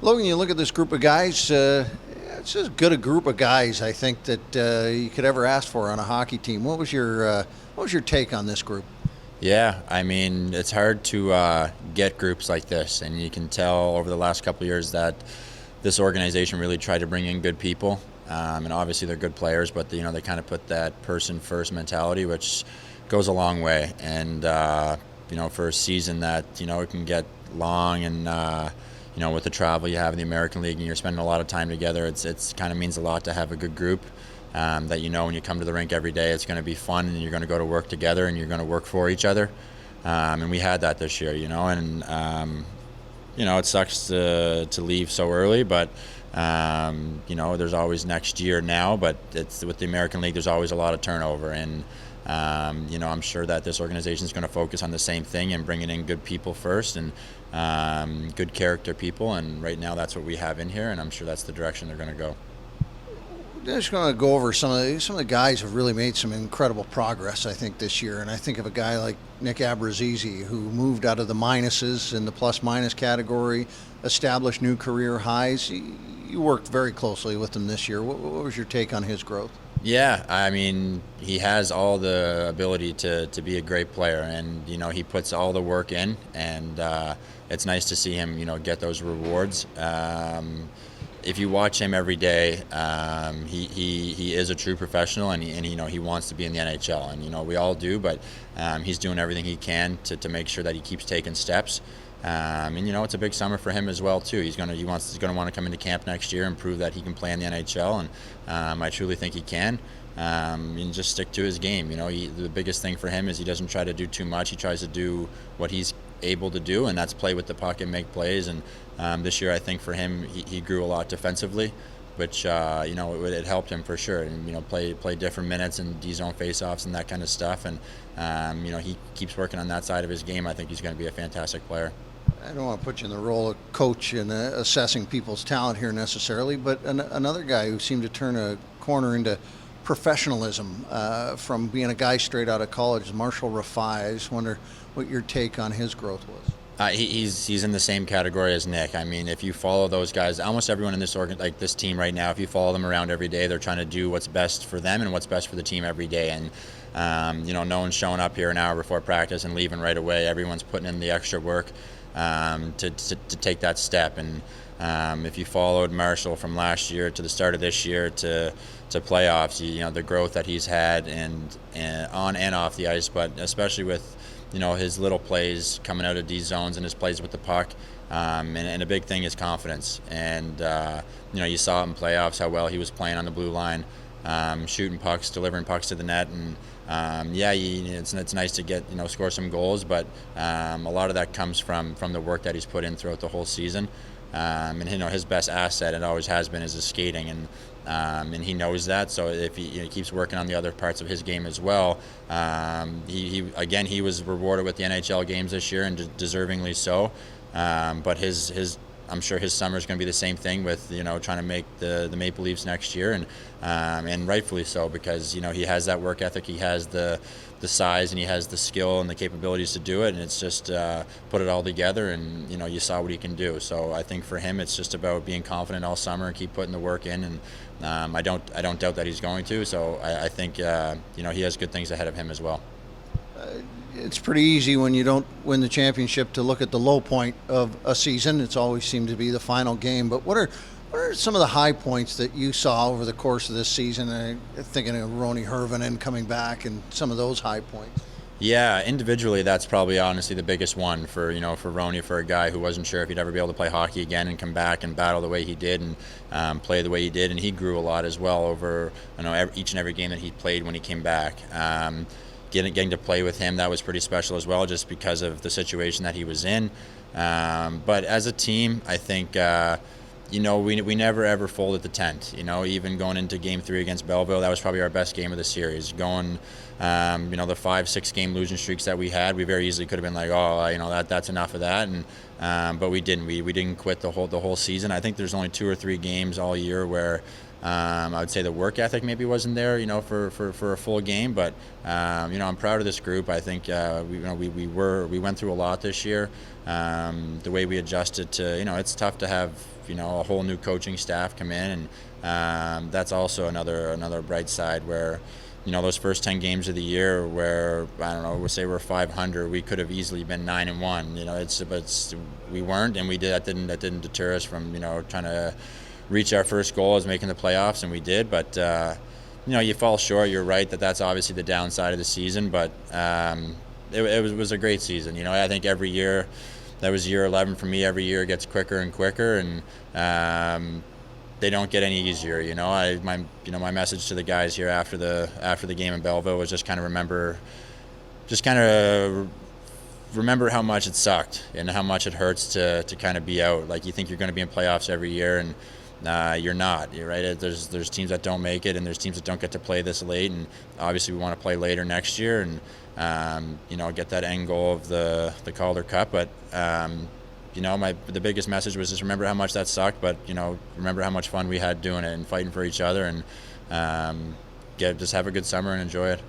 Logan, you look at this group of guys. It's as good a group of guys I think that you could ever ask for on a hockey team. What was your take on this group? Yeah, I mean, it's hard to get groups like this, and you can tell over the last couple of years that this organization really tried to bring in good people, and obviously they're good players, but they kind of put that person first mentality, which goes a long way. And for a season that it can get long, and with the travel you have in the American League, and you're spending a lot of time together, it's kind of means a lot to have a good group. That when you come to the rink every day, it's going to be fun, and you're going to go to work together, and you're going to work for each other. And we had that this year, and it sucks to leave so early, but there's always next year now. But it's with the American League, there's always a lot of turnover, and I'm sure that this organization is going to focus on the same thing and bringing in good people first, and good character people. And right now, that's what we have in here, and I'm sure that's the direction they're going to go. I'm just going to go over some of the guys have really made some incredible progress, I think, this year. And I think of a guy like Nick Abrazizi, who moved out of the minuses in the plus-minus category, established new career highs. You worked very closely with him this year. What was your take on his growth? Yeah, I mean, he has all the ability to be a great player, and he puts all the work in, and it's nice to see him get those rewards. If you watch him every day, he is a true professional, and he wants to be in the NHL, and we all do, but he's doing everything he can to make sure that he keeps taking steps. And it's a big summer for him as well too. He's gonna want to come into camp next year and prove that he can play in the NHL, and I truly think he can. And just stick to his game. The biggest thing for him is he doesn't try to do too much. He tries to do what he's able to do, and that's play with the puck and make plays. And this year, I think for him, he grew a lot defensively, which it helped him for sure. And play different minutes and D-zone faceoffs and that kind of stuff. And he keeps working on that side of his game. I think he's going to be a fantastic player. I don't want to put you in the role of coach in assessing people's talent here necessarily, but another guy who seemed to turn a corner into professionalism from being a guy straight out of college, Marshall Rafai. I just wonder what your take on his growth was. He's in the same category as Nick. I mean, if you follow those guys, almost everyone in this team right now, if you follow them around every day, they're trying to do what's best for them and what's best for the team every day. And no one's showing up here an hour before practice and leaving right away. Everyone's putting in the extra work to take that step. And if you followed Marshall from last year to the start of this year to playoffs, the growth that he's had and on and off the ice, but especially with his little plays coming out of D zones and his plays with the puck, and a big thing is confidence. And you saw in playoffs how well he was playing on the blue line, shooting pucks, delivering pucks to the net, and it's nice to get score some goals, but a lot of that comes from the work that he's put in throughout the whole season. And his best asset, it always has been, is his skating, and he knows that. So if he keeps working on the other parts of his game as well, he was rewarded with the NHL games this year, and deservingly so. But I'm sure his summer is going to be the same thing with trying to make the Maple Leafs next year, and rightfully so, because he has that work ethic, he has the size, and he has the skill and the capabilities to do it, and it's just put it all together, and you saw what he can do. So I think for him, it's just about being confident all summer and keep putting the work in, and I don't doubt that he's going to. So I think he has good things ahead of him as well. It's pretty easy when you don't win the championship to look at the low point of a season. It's always seemed to be the final game. But what are some of the high points that you saw over the course of this season? I'm thinking of Roni Hirvonen coming back and some of those high points. Yeah, individually, that's probably honestly the biggest one for Roni, for a guy who wasn't sure if he'd ever be able to play hockey again and come back and battle the way he did and play the way he did. And he grew a lot as well over each and every game that he played when he came back. Getting to play with him, that was pretty special as well, just because of the situation that he was in. But as a team, I think we never ever folded the tent. Even going into Game 3 against Belleville, that was probably our best game of the series. Going, the 5-6 game losing streaks that we had, we very easily could have been like, that's enough of that, but we didn't. We didn't quit the whole season. I think there's only 2 or 3 games all year where I would say the work ethic maybe wasn't there, for a full game. But I'm proud of this group. I think we went through a lot this year. The way we adjusted to, it's tough to have a whole new coaching staff come in, and that's also another bright side where, those first 10 games of the year where, I don't know, we'll say we're 500, we could have easily been 9-1. But we weren't, and that didn't deter us from, trying to reach our first goal as making the playoffs, and we did. But you fall short. You're right that's obviously the downside of the season, but it was a great season. I think every year, that was year 11 for me. Every year it gets quicker and quicker, and they don't get any easier. My message to the guys here after the game in Belleville was just kind of remember how much it sucked and how much it hurts to kind of be out. Like, you think you're going to be in playoffs every year, and you're not. You're right. There's teams that don't make it, and there's teams that don't get to play this late. And obviously, we want to play later next year, and get that end goal of the Calder Cup. But the biggest message was just remember how much that sucked, but remember how much fun we had doing it and fighting for each other, and just have a good summer and enjoy it.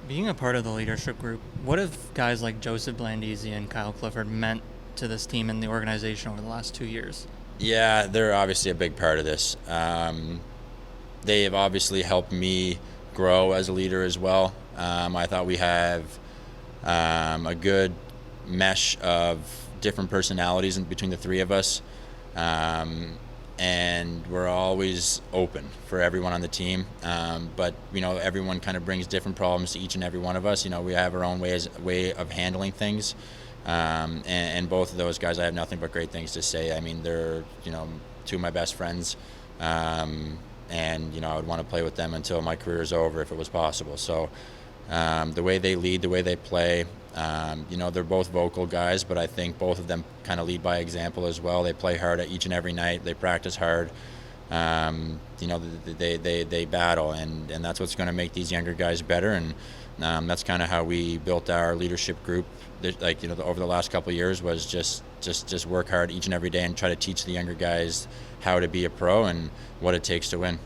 Being a part of the leadership group, what have guys like Joseph Blandisi and Kyle Clifford meant to this team and the organization over the last 2 years? Yeah, they're obviously a big part of this. They have obviously helped me grow as a leader as well. I thought we have a good mesh of different personalities between the three of us, and we're always open for everyone on the team. But everyone kind of brings different problems to each and every one of us. We have our own way of handling things. And both of those guys, I have nothing but great things to say. I mean, they're, two of my best friends, and, I would want to play with them until my career is over if it was possible. So the way they lead, the way they play, they're both vocal guys, but I think both of them kind of lead by example as well. They play hard each and every night. They practice hard. They battle, and that's what's going to make these younger guys better. And that's kind of how we built our leadership group. Over the last couple of years was just work hard each and every day and try to teach the younger guys how to be a pro and what it takes to win.